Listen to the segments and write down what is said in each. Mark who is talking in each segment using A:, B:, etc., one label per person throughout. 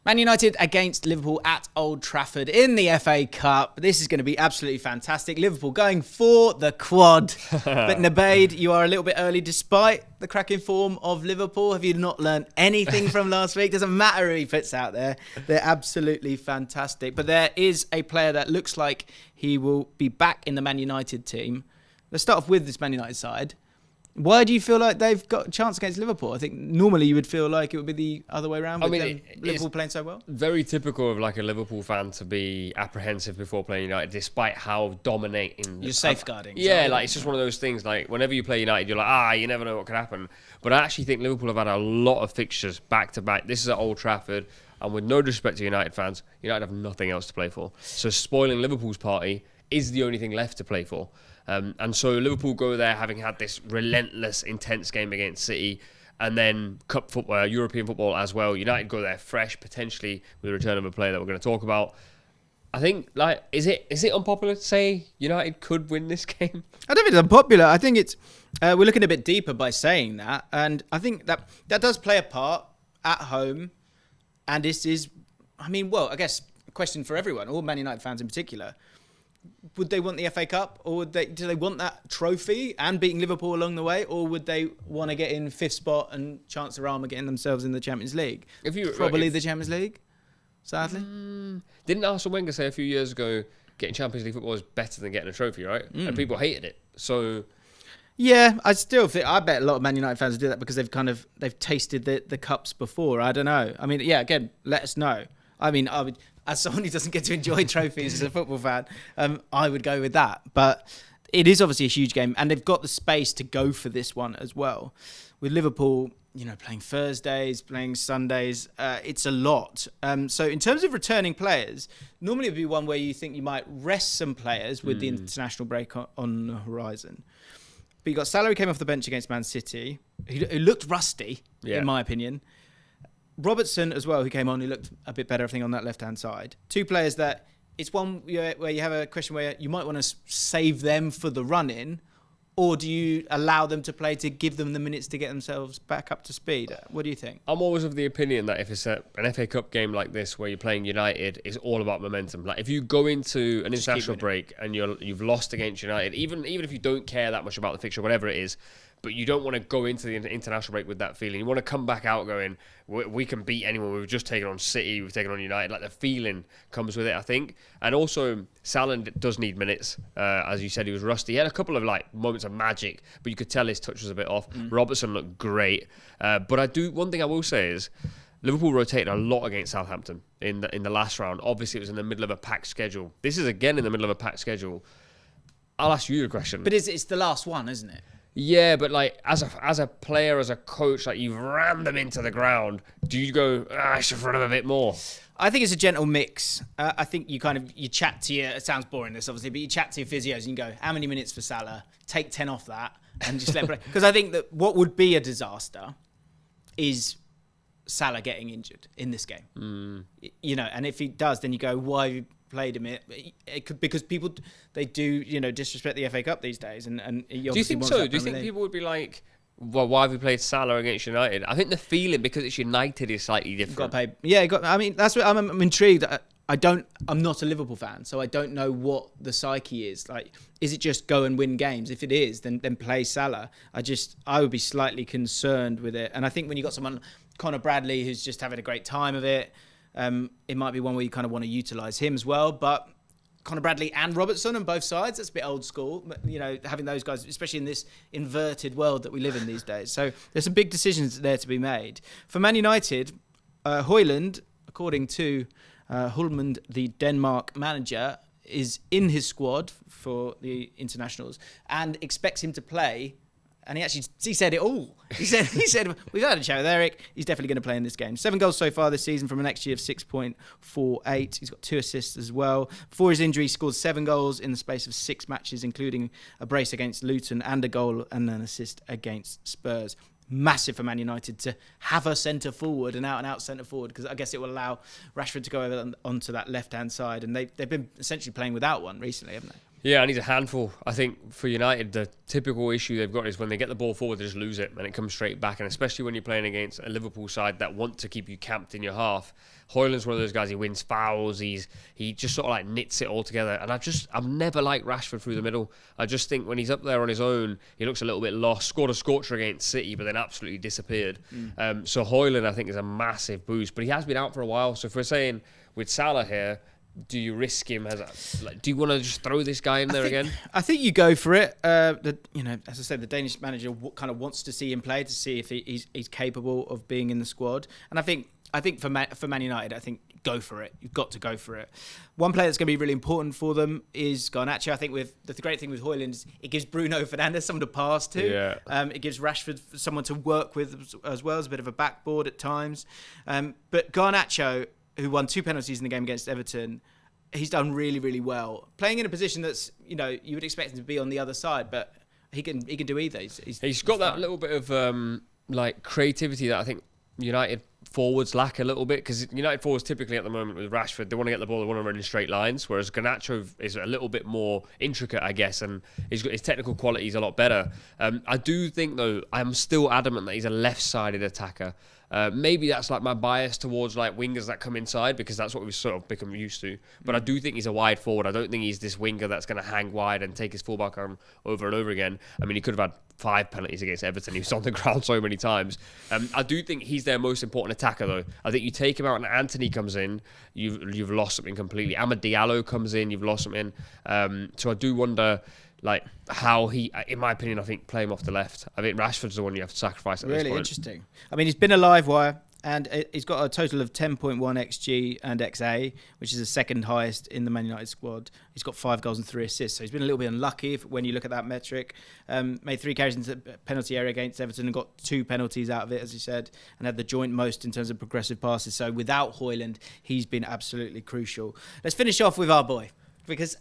A: Man United against Liverpool at Old Trafford in the FA Cup. This is going to be absolutely fantastic. Liverpool going for the quad. But Nubaid, you are a little bit early despite the cracking form of Liverpool. Have you not learned anything from last week? Doesn't matter who he puts out there. They're absolutely fantastic. But there is a player that looks like he will be back in the Man United team. Let's start off with this Man United side. Why do you feel like they've got a chance against Liverpool? I think normally you would feel like it would be the other way around with Liverpool playing so well.
B: Very typical of like a Liverpool fan to be apprehensive before playing United, despite how dominating.
A: You're safeguarding.
B: Yeah, like it's just one of those things. Like whenever you play United, you're like, you never know what could happen. But I actually think Liverpool have had a lot of fixtures back to back. This is at Old Trafford, and with no disrespect to United fans, United have nothing else to play for. So spoiling Liverpool's party is the only thing left to play for. And so Liverpool go there having had this relentless, intense game against City, and then Cup football, European football as well. United go there fresh, potentially with the return of a player that we're going to talk about. I think, like, is it unpopular to say United could win this game?
A: I don't think it's unpopular. I think it's we're looking a bit deeper by saying that, and I think that does play a part at home. And this is, I guess a question for everyone, all Man United fans in particular. Would they want the FA Cup, or do they want that trophy and beating Liverpool along the way, or would they want to get in fifth spot and chance their arm of getting themselves in the Champions League? Probably the Champions League, sadly.
B: Didn't Arsene Wenger say a few years ago getting Champions League football is better than getting a trophy, right? And people hated it. So
A: yeah, I still think I bet a lot of Man United fans do that because they've tasted the cups before. I don't know. I mean, yeah, again, let us know. I mean, I would, as someone who doesn't get to enjoy trophies as a football fan, I would go with that. But it is obviously a huge game, and they've got the space to go for this one as well. With Liverpool, playing Thursdays, playing Sundays, it's a lot. So in terms of returning players, normally it would be one where you think you might rest some players with the international break on the horizon. But you got Salah, who came off the bench against Man City, who looked rusty, in my opinion. Robertson as well, who came on, who looked a bit better, I think, on that left-hand side. Two players that it's one where you have a question where you might want to save them for the run-in, or do you allow them to play to give them the minutes to get themselves back up to speed? What do you think?
B: I'm always of the opinion that if it's an FA Cup game like this where you're playing United, it's all about momentum. Like if you go into an international break and you've lost against United, even if you don't care that much about the fixture, whatever it is, but you don't want to go into the international break with that feeling. You want to come back out going, we can beat anyone. We've just taken on City. We've taken on United. Like the feeling comes with it, I think. And also, Salah does need minutes. As you said, he was rusty. He had a couple of moments of magic, but you could tell his touch was a bit off. Robertson looked great. But one thing I will say is, Liverpool rotated a lot against Southampton in the last round. Obviously, it was in the middle of a packed schedule. This is again in the middle of a packed schedule. I'll ask you the question.
A: But it's the last one, isn't it?
B: Yeah, but as a player, as a coach, you've ran them into the ground. Do you go, I should run them a bit more?
A: I think it's a gentle mix. I think you chat to it sounds boring this obviously, but you chat to your physios and you go, how many minutes for Salah? Take 10 off that and just let play. Because I think that what would be a disaster is Salah getting injured in this game. And if he does, then you go, why have you played him? It could, because people, they do, disrespect the FA Cup these days. And
B: do you think so? Do you think people would be like, well, why have we played Salah against United? I think the feeling, because it's United, is slightly different.
A: Got paid. Yeah, that's what I'm intrigued. I'm not a Liverpool fan, so I don't know what the psyche is. Like, is it just go and win games? If it is, then play Salah. I would be slightly concerned with it. And I think when you got someone, Conor Bradley, who's just having a great time of it, it might be one where you kind of want to utilise him as well. But Conor Bradley and Robertson on both sides, that's a bit old school, having those guys, especially in this inverted world that we live in these days. So there's some big decisions there to be made. For Man United, Hojlund, according to Hojlund, the Denmark manager, is in his squad for the internationals and expects him to play. And he said it all. He said we've had a chat with Eric. He's definitely going to play in this game. 7 goals so far this season from an XG of 6.48. He's got 2 assists as well. Before his injury, he scored 7 goals in the space of 6 matches, including a brace against Luton and a goal and an assist against Spurs. Massive for Man United to have a centre forward, an out-and-out centre forward, because I guess it will allow Rashford to go over onto that left-hand side. And they've been essentially playing without one recently, haven't they?
B: Yeah, and he's a handful. I think for United, the typical issue they've got is when they get the ball forward, they just lose it, and it comes straight back. And especially when you're playing against a Liverpool side that want to keep you camped in your half. Hojlund's one of those guys. He wins fouls. He just sort of like knits it all together. And I've never liked Rashford through the middle. I just think when he's up there on his own, he looks a little bit lost. Scored a scorcher against City, but then absolutely disappeared. So Hojlund, I think, is a massive boost. But he has been out for a while. So if we're saying with Salah here, do you risk him? Do you want to just throw this guy in there again?
A: I think you go for it. As I said, the Danish manager kind of wants to see him play to see if he's capable of being in the squad. And I think for Man United, I think go for it. You've got to go for it. One player that's going to be really important for them is Garnacho. I think the great thing with Hojlund is it gives Bruno Fernandes someone to pass to.
B: Yeah.
A: It gives Rashford someone to work with as well as a bit of a backboard at times. But Garnacho, who won 2 penalties in the game against Everton, he's done really, really well. Playing in a position that's, you would expect him to be on the other side, but he can do either.
B: He's got that little bit of creativity that I think United forwards lack a little bit, because United forwards typically at the moment with Rashford, they want to get the ball, they want to run in straight lines, whereas Garnacho is a little bit more intricate, I guess, and his technical quality is a lot better. I do think, though, I'm still adamant that he's a left-sided attacker. Maybe that's like my bias towards like wingers that come inside, because that's what we've sort of become used to. But I do think he's a wide forward. I don't think he's this winger that's going to hang wide and take his fullback arm over and over again. I mean, he could have had 5 penalties against Everton. He was on the ground so many times. I do think he's their most important attacker, though. I think you take him out and Anthony comes in, you've lost something completely. Amad Diallo comes in, you've lost something. So I do wonder, like, how he, in my opinion, I think play him off the left. I think Rashford's the one you have to sacrifice at this point.
A: Really interesting. I mean, he's been a live wire, and he's got a total of 10.1 XG and XA, which is the second highest in the Man United squad. He's got 5 goals and 3 assists, so he's been a little bit unlucky when you look at that metric. Made 3 carries into penalty area against Everton and got 2 penalties out of it, as you said, and had the joint most in terms of progressive passes. So without Hojlund, he's been absolutely crucial. Let's finish off with our boy, because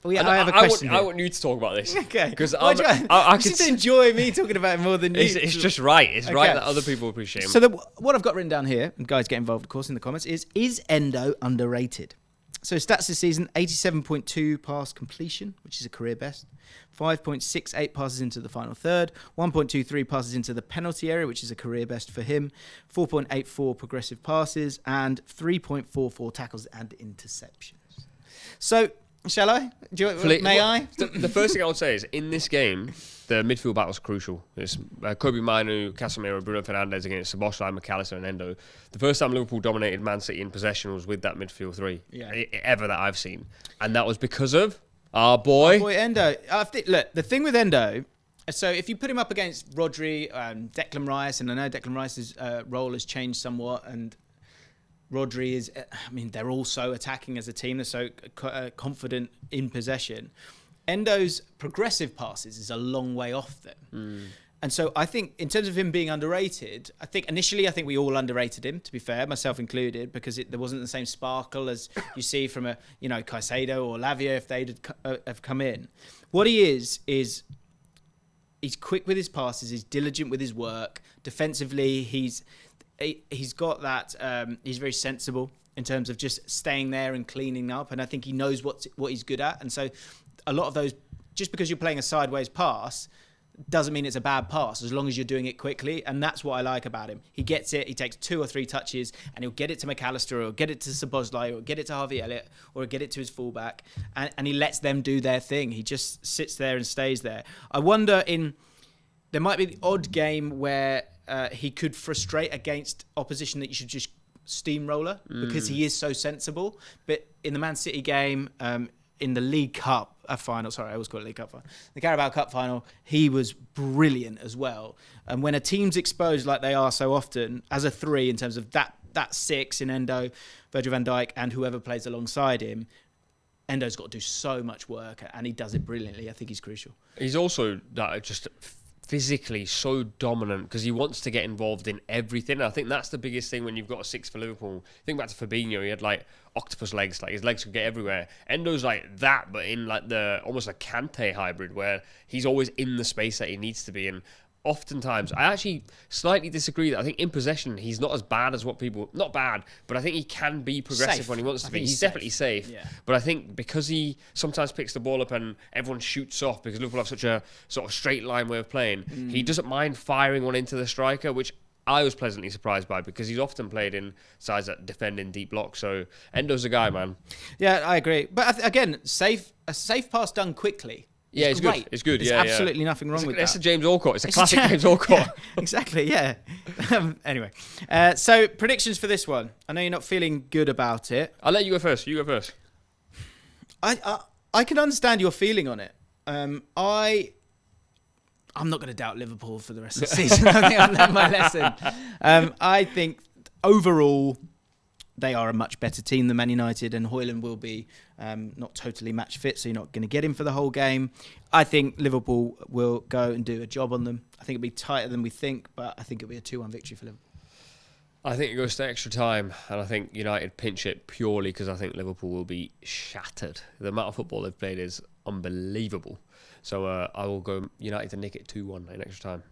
A: I have a question.
B: I want you to talk about this.
A: Okay.
B: Because
A: I seem to enjoy me talking about it more than you.
B: It's just right. It's right that other people appreciate him.
A: So what I've got written down here, and guys get involved, of course, in the comments, is Endo underrated? So stats this season: 87.2 pass completion, which is a career best. 5.68 passes into the final third. 1.23 passes into the penalty area, which is a career best for him. 4.84 progressive passes and 3.44 tackles and interceptions. So, shall I? May I?
B: The first thing I would say is, in this game, the midfield battle is crucial. It's Kobe Mainu, Casemiro, Bruno Fernandes against Szoboszlai, McAllister and Endo. The first time Liverpool dominated Man City in possession was with that midfield 3, ever that I've seen. And that was because of our boy
A: Endo. Look, the thing with Endo, so if you put him up against Rodri, Declan Rice, and I know Declan Rice's role has changed somewhat, and Rodri is, they're all so attacking as a team. They're so confident in possession. Endo's progressive passes is a long way off them. And so I think in terms of him being underrated, I think we all underrated him, to be fair, myself included, because there wasn't the same sparkle as you see from Caicedo or Lavia if they'd have come in. What he is he's quick with his passes, he's diligent with his work. Defensively, he's got that. He's very sensible in terms of just staying there and cleaning up, and I think he knows what he's good at. And so, a lot of those, just because you're playing a sideways pass, doesn't mean it's a bad pass as long as you're doing it quickly. And that's what I like about him. He gets it. He takes 2 or 3 touches, and he'll get it to McAllister, or get it to Szoboszlai, or get it to Harvey Elliott, or get it to his fullback, and he lets them do their thing. He just sits there and stays there. I wonder there might be the odd game where he could frustrate against opposition that you should just steamroller, because he is so sensible. But in the Man City game, in the League Cup final, sorry, I always call it League Cup final, the Carabao Cup final, he was brilliant as well. And when a team's exposed like they are so often, as a 3 in terms of that 6 in Endo, Virgil van Dijk, and whoever plays alongside him, Endo's got to do so much work, and he does it brilliantly. I think he's crucial. He's
B: also just physically so dominant, because he wants to get involved in everything. And I think that's the biggest thing when you've got a 6 for Liverpool. Think back to Fabinho, he had like octopus legs, like his legs could get everywhere. Endo's like that, but in like almost a Kante hybrid, where he's always in the space that he needs to be. And oftentimes, I actually slightly disagree that I think in possession, he's not as bad as what people, not bad, but I think he can be progressive
A: Safe.
B: when he wants to be. He's
A: safe.
B: definitely safe.
A: Yeah.
B: But I think because he sometimes picks the ball up and everyone shoots off because Liverpool have such a sort of straight line way of playing, he doesn't mind firing one into the striker, which I was pleasantly surprised by because he's often played in sides that defend in deep blocks. So Endo's a guy, man.
A: Yeah, I agree. But again, a safe pass done quickly.
B: Yeah, it's
A: great.
B: good. It's good.
A: There's
B: yeah,
A: absolutely nothing wrong with that.
B: It's a James Allcott. It's a classic James Allcott.
A: Yeah, exactly, yeah. Anyway, so predictions for this one. I know you're not feeling good about it.
B: I'll let you go first. You go first.
A: I can understand your feeling on it. I'm not going to doubt Liverpool for the rest of the season. I think I've learned my lesson. I think overall they are a much better team than Man United, and Hojlund will be not totally match fit, so you're not going to get him for the whole game. I think Liverpool will go and do a job on them. I think it'll be tighter than we think, but I think it'll be a 2-1 victory for Liverpool.
B: I think it goes to extra time, and I think United pinch it purely because I think Liverpool will be shattered. The amount of football they've played is unbelievable. So I will go United to nick it 2-1 in extra time.